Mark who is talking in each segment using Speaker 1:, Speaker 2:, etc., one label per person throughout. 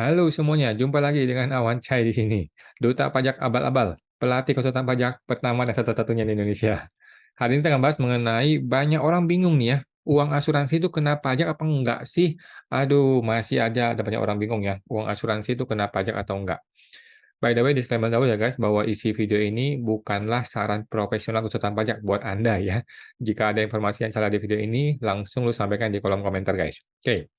Speaker 1: Halo semuanya, jumpa lagi dengan Awan Chai di sini. Duta Pajak Abal-Abal, pelatih konsultan pajak pertama dan satu-satunya di Indonesia. Hari ini kita akan bahas mengenai banyak orang bingung nih ya, uang asuransi itu kena pajak apa enggak sih? Aduh, masih ada banyak orang bingung ya, uang asuransi itu kena pajak atau enggak. By the way, disclaimer dulu ya guys, bahwa isi video ini bukanlah saran profesional konsultan pajak buat Anda ya. Jika ada informasi yang salah di video ini, langsung lu sampaikan di kolom komentar guys. Oke.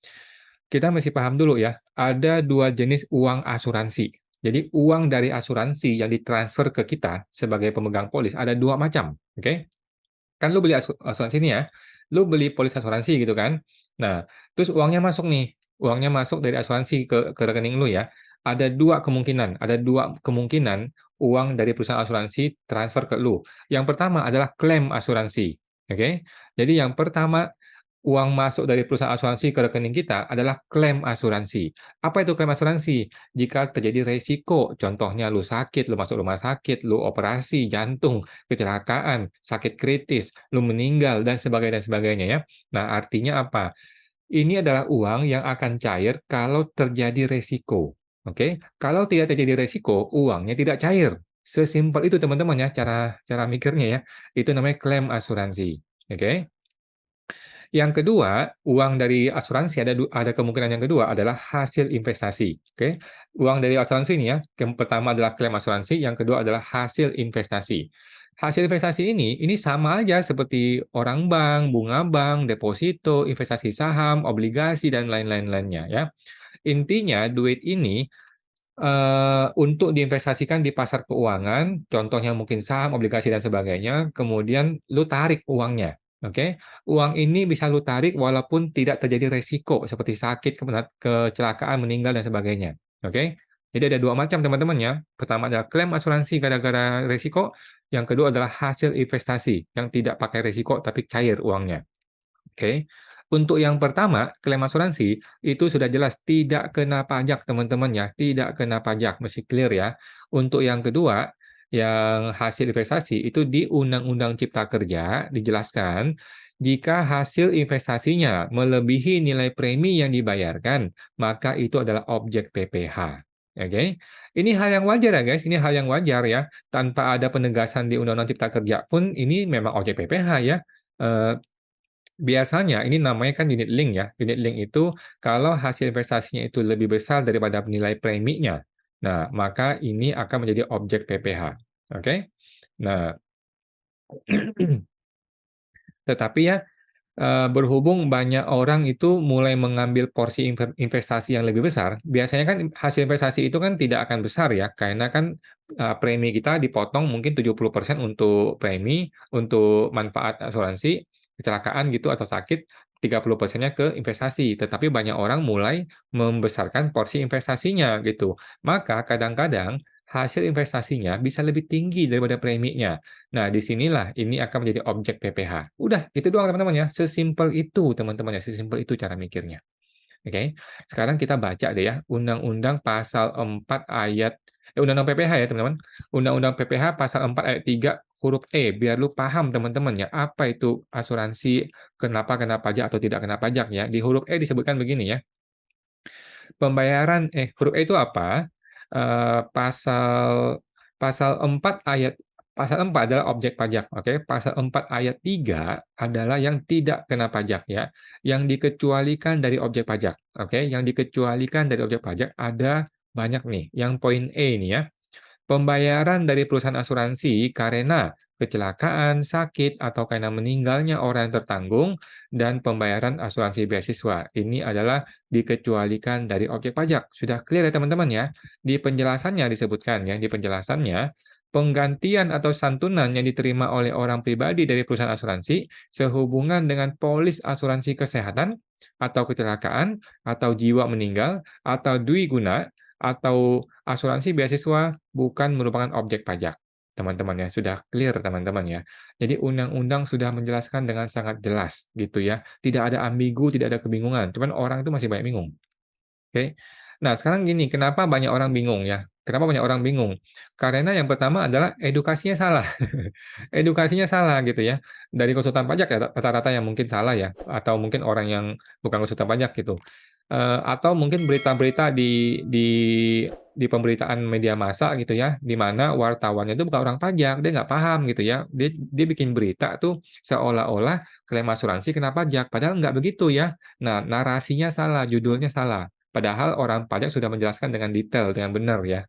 Speaker 1: Kita mesti paham dulu ya, ada dua jenis uang asuransi. Jadi uang dari asuransi yang ditransfer ke kita sebagai pemegang polis ada dua macam, oke? Kan lu beli asuransi ini ya, lu beli polis asuransi gitu kan. Nah, terus uangnya masuk nih, uangnya masuk dari asuransi ke rekening lu ya. Ada dua kemungkinan uang dari perusahaan asuransi transfer ke lu. Yang pertama adalah klaim asuransi, oke? Jadi yang pertama uang masuk dari perusahaan asuransi ke rekening kita adalah klaim asuransi. Apa itu klaim asuransi? Jika terjadi resiko, contohnya lu sakit, lu masuk rumah sakit, lu operasi jantung, kecelakaan, sakit kritis, lu meninggal, dan sebagainya, ya. Nah, artinya apa? Ini adalah uang yang akan cair kalau terjadi resiko. Oke? Kalau tidak terjadi resiko, uangnya tidak cair. Sesimpel itu teman-teman ya, cara cara mikirnya ya. Itu namanya klaim asuransi. Oke? Yang kedua, uang dari asuransi ada kemungkinan yang kedua adalah hasil investasi, oke. Uang dari asuransi ini ya, yang pertama adalah klaim asuransi, yang kedua adalah hasil investasi. Hasil investasi ini sama aja seperti orang bank, deposito, investasi saham, obligasi, dan lain-lain lainnya ya. Intinya duit ini untuk diinvestasikan di pasar keuangan, contohnya mungkin saham, obligasi, dan sebagainya, kemudian lu tarik uangnya, oke? Uang ini bisa lu tarik walaupun tidak terjadi resiko seperti sakit, kecelakaan, meninggal, dan sebagainya, oke? Jadi ada dua macam teman-teman ya. Pertama adalah klaim asuransi gara-gara resiko, yang kedua adalah hasil investasi yang tidak pakai resiko tapi cair uangnya. Oke. Untuk yang pertama, klaim asuransi, itu sudah jelas tidak kena pajak, teman-teman ya, tidak kena pajak, mesti clear ya. Untuk yang kedua, yang hasil investasi, itu di Undang-Undang Cipta Kerja dijelaskan, jika hasil investasinya melebihi nilai premi yang dibayarkan, maka itu adalah objek PPh. Oke. Ini hal yang wajar ya guys, ini hal yang wajar ya. Tanpa ada penegasan di Undang-Undang Cipta Kerja pun, ini memang objek PPh ya. Eh, Biasanya ini namanya kan unit link ya. Unit link itu kalau hasil investasinya itu lebih besar daripada nilai preminya. Nah, maka ini akan menjadi objek PPh. Oke? Nah, tetapi ya berhubung banyak orang itu mulai mengambil porsi investasi yang lebih besar, biasanya kan hasil investasi itu kan tidak akan besar ya, karena kan premi kita dipotong mungkin 70% untuk premi, untuk manfaat asuransi, kecelakaan gitu atau sakit, 30%-nya ke investasi. Tetapi banyak orang mulai membesarkan porsi investasinya gitu. Maka kadang-kadang hasil investasinya bisa lebih tinggi daripada preminya. Nah, disinilah ini akan menjadi objek PPh. Udah, itu doang teman-teman ya. Sesimpel itu teman-teman ya, sesimpel itu cara mikirnya. Oke. Sekarang kita baca deh ya, Undang-Undang Pasal 4 ayat Undang-Undang PPh ya, teman-teman. Undang-Undang PPh Pasal 4 ayat 3 huruf E, biar lu paham teman-teman ya, apa itu asuransi, kenapa kena pajak atau tidak kena pajak ya. Di huruf E disebutkan begini ya, huruf E itu apa? Pasal pasal 4 ayat pasal 4 adalah objek pajak, oke. Pasal 4 ayat 3 adalah yang tidak kena pajak ya, yang dikecualikan dari objek pajak, oke. Yang dikecualikan dari objek pajak ada banyak nih. Yang poin E ini ya, pembayaran dari perusahaan asuransi karena kecelakaan, sakit, atau karena meninggalnya orang yang tertanggung, dan pembayaran asuransi beasiswa. Ini adalah dikecualikan dari objek pajak. Sudah clear ya teman-teman ya? Di penjelasannya disebutkan ya, di penjelasannya, penggantian atau santunan yang diterima oleh orang pribadi dari perusahaan asuransi sehubungan dengan polis asuransi kesehatan atau kecelakaan atau jiwa meninggal atau dwi guna atau asuransi beasiswa bukan merupakan objek pajak. Teman-teman ya, sudah clear teman-teman ya. Jadi undang-undang sudah menjelaskan dengan sangat jelas gitu ya. Tidak ada ambigu, tidak ada kebingungan. Cuman orang itu masih banyak bingung. Oke. Nah, sekarang gini, kenapa banyak orang bingung ya? Kenapa banyak orang bingung? Karena yang pertama adalah edukasinya salah. Edukasinya salah gitu ya. Dari konsultan pajak ya rata-rata yang mungkin salah ya, atau mungkin orang yang bukan konsultan pajak gitu. atau mungkin berita-berita di pemberitaan media massa gitu ya, di mana wartawannya itu bukan orang pajak, dia nggak paham gitu ya. Dia bikin berita tuh seolah-olah klaim asuransi kena pajak, padahal nggak begitu ya. Nah, narasinya salah, judulnya salah. Padahal orang pajak sudah menjelaskan dengan detail, dengan benar ya.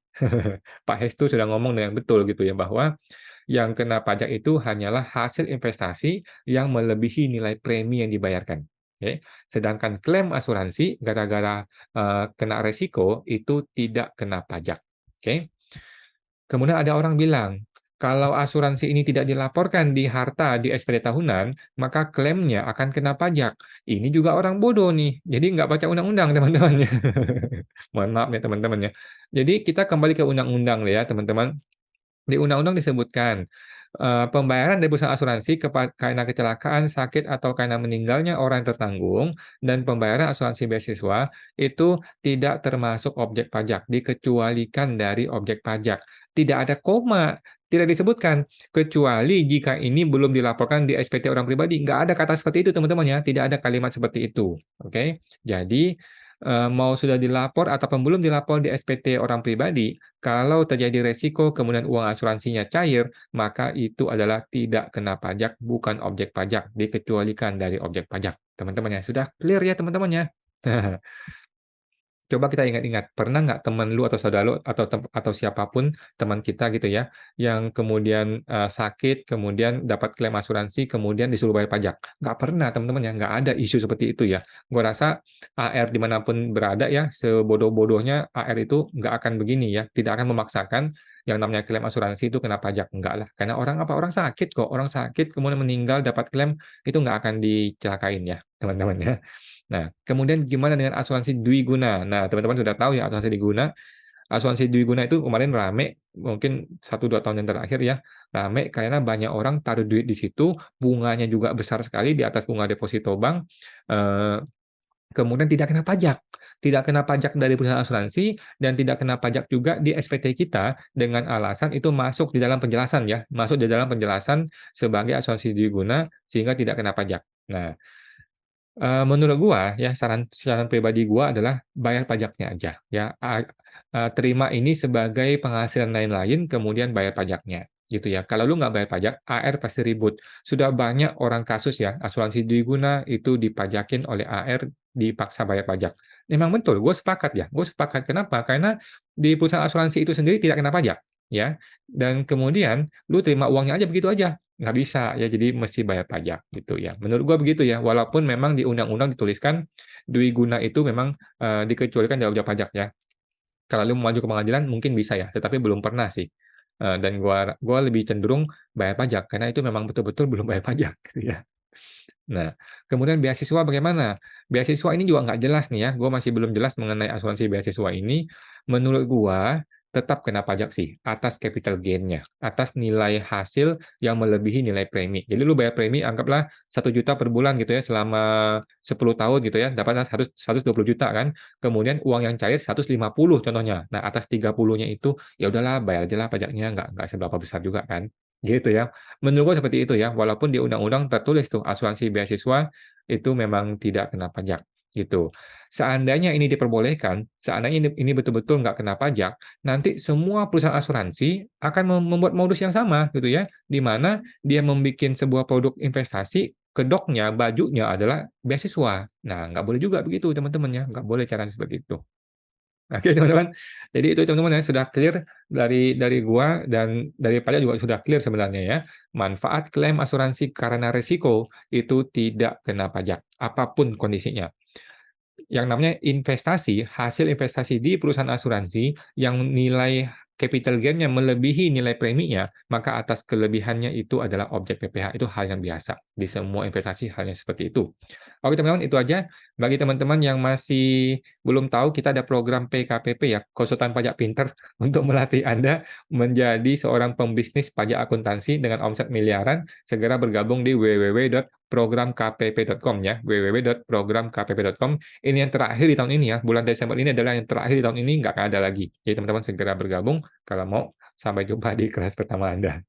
Speaker 1: Pak Hestu sudah ngomong dengan betul gitu ya, bahwa yang kena pajak itu hanyalah hasil investasi yang melebihi nilai premi yang dibayarkan. Oke. Sedangkan klaim asuransi gara-gara kena resiko itu tidak kena pajak. Oke. Kemudian ada orang bilang, kalau asuransi ini tidak dilaporkan di harta di SPD tahunan, maka klaimnya akan kena pajak. Ini juga orang bodoh nih, jadi nggak baca undang-undang teman-teman ya. Mohon maaf ya teman-teman ya. Jadi kita kembali ke undang-undang ya teman-teman. Di undang-undang disebutkan, pembayaran dari perusahaan asuransi karena kecelakaan, sakit, atau karena meninggalnya orang yang tertanggung, dan pembayaran asuransi beasiswa itu tidak termasuk objek pajak, dikecualikan dari objek pajak. Tidak ada koma, tidak disebutkan, kecuali jika ini belum dilaporkan di SPT orang pribadi. Nggak ada kata seperti itu, teman-teman ya. Tidak ada kalimat seperti itu. Oke? Jadi, mau sudah dilapor ataupun belum dilapor di SPT orang pribadi, kalau terjadi resiko kemudian uang asuransinya cair, maka itu adalah tidak kena pajak, bukan objek pajak, dikecualikan dari objek pajak. Teman-teman ya, sudah clear ya teman-teman ya? Coba kita ingat-ingat, pernah nggak teman lu atau saudara lu atau siapapun teman kita gitu ya, yang kemudian, sakit, kemudian dapat klaim asuransi, kemudian disuruh bayar pajak? Nggak pernah teman-teman ya, nggak ada isu seperti itu ya. Gua rasa AR dimanapun berada ya, sebodoh-bodohnya AR itu nggak akan begini ya, tidak akan memaksakan yang namanya klaim asuransi itu kena pajak, enggak lah. Karena orang apa, orang sakit kok, orang sakit kemudian meninggal dapat klaim, itu nggak akan dicelakain ya, teman-teman ya. Nah, kemudian gimana dengan asuransi dwiguna? Nah, teman-teman sudah tahu ya asuransi dwiguna. Asuransi dwiguna itu kemarin rame, mungkin 1-2 tahun yang terakhir ya, rame karena banyak orang taruh duit di situ, bunganya juga besar sekali di atas bunga deposito bank, eee, kemudian tidak kena pajak. Tidak kena pajak dari perusahaan asuransi dan tidak kena pajak juga di SPT kita dengan alasan itu masuk di dalam penjelasan ya, masuk di dalam penjelasan sebagai asuransi dwiguna sehingga tidak kena pajak. Nah, menurut gua ya, saran saran pribadi gua adalah bayar pajaknya aja ya, terima ini sebagai penghasilan lain-lain kemudian bayar pajaknya, gitu ya. Kalau lu nggak bayar pajak, AR pasti ribut. Sudah banyak orang kasus ya, asuransi dwiguna itu dipajakin oleh AR, dipaksa bayar pajak. Memang betul, gue sepakat ya, gue sepakat. Kenapa? Karena di perusahaan asuransi itu sendiri tidak kena pajak, ya. Dan kemudian lu terima uangnya aja begitu aja. Nggak bisa ya, jadi mesti bayar pajak gitu ya. Menurut gua begitu ya, walaupun memang di undang-undang dituliskan dwiguna itu memang, dikecualikan dari objek pajak ya. Kalau lu maju ke pengadilan mungkin bisa ya, tetapi belum pernah sih. Dan gua lebih cenderung bayar pajak, karena itu memang betul-betul belum bayar pajak gitu ya. Nah, kemudian beasiswa bagaimana? Beasiswa ini juga nggak jelas nih ya, gua masih belum jelas mengenai asuransi beasiswa ini. Menurut gua, tetap kena pajak sih, atas capital gain-nya, atas nilai hasil yang melebihi nilai premi. Jadi lu bayar premi anggaplah 1 juta per bulan gitu ya, selama 10 tahun gitu ya, dapat 120 juta kan, kemudian uang yang cair 150 contohnya. Nah, atas 30-nya itu, ya udahlah bayar aja lah pajaknya, nggak seberapa besar juga kan, gitu ya. Menurut gua seperti itu ya, walaupun di undang-undang tertulis tuh asuransi beasiswa itu memang tidak kena pajak, gitu. Seandainya ini diperbolehkan, seandainya ini betul-betul nggak kena pajak, nanti semua perusahaan asuransi akan membuat modus yang sama gitu ya, di mana dia membuat sebuah produk investasi, kedoknya, bajunya adalah beasiswa. Nah, nggak boleh juga begitu teman-teman ya, nggak boleh cara seperti itu. Oke teman-teman, jadi itu teman-teman ya, sudah clear dari gua dan dari pajak juga sudah clear sebenarnya ya. Manfaat klaim asuransi karena resiko itu tidak kena pajak, apapun kondisinya. Yang namanya investasi, hasil investasi di perusahaan asuransi yang nilai capital gain-nya melebihi nilai preminya, maka atas kelebihannya itu adalah objek PPh. Itu hal yang biasa. Di semua investasi halnya seperti itu. Oke teman-teman, itu aja. Bagi teman-teman yang masih belum tahu, kita ada program PKPP ya, konsultan pajak pinter, untuk melatih Anda menjadi seorang pembisnis pajak akuntansi dengan omset miliaran. Segera bergabung di www.programkpp.com ya, www.programkpp.com. Ini yang terakhir di tahun ini ya, bulan Desember ini adalah yang terakhir di tahun ini, nggak akan ada lagi. Jadi teman-teman segera bergabung, kalau mau. Sampai jumpa di kelas pertama Anda.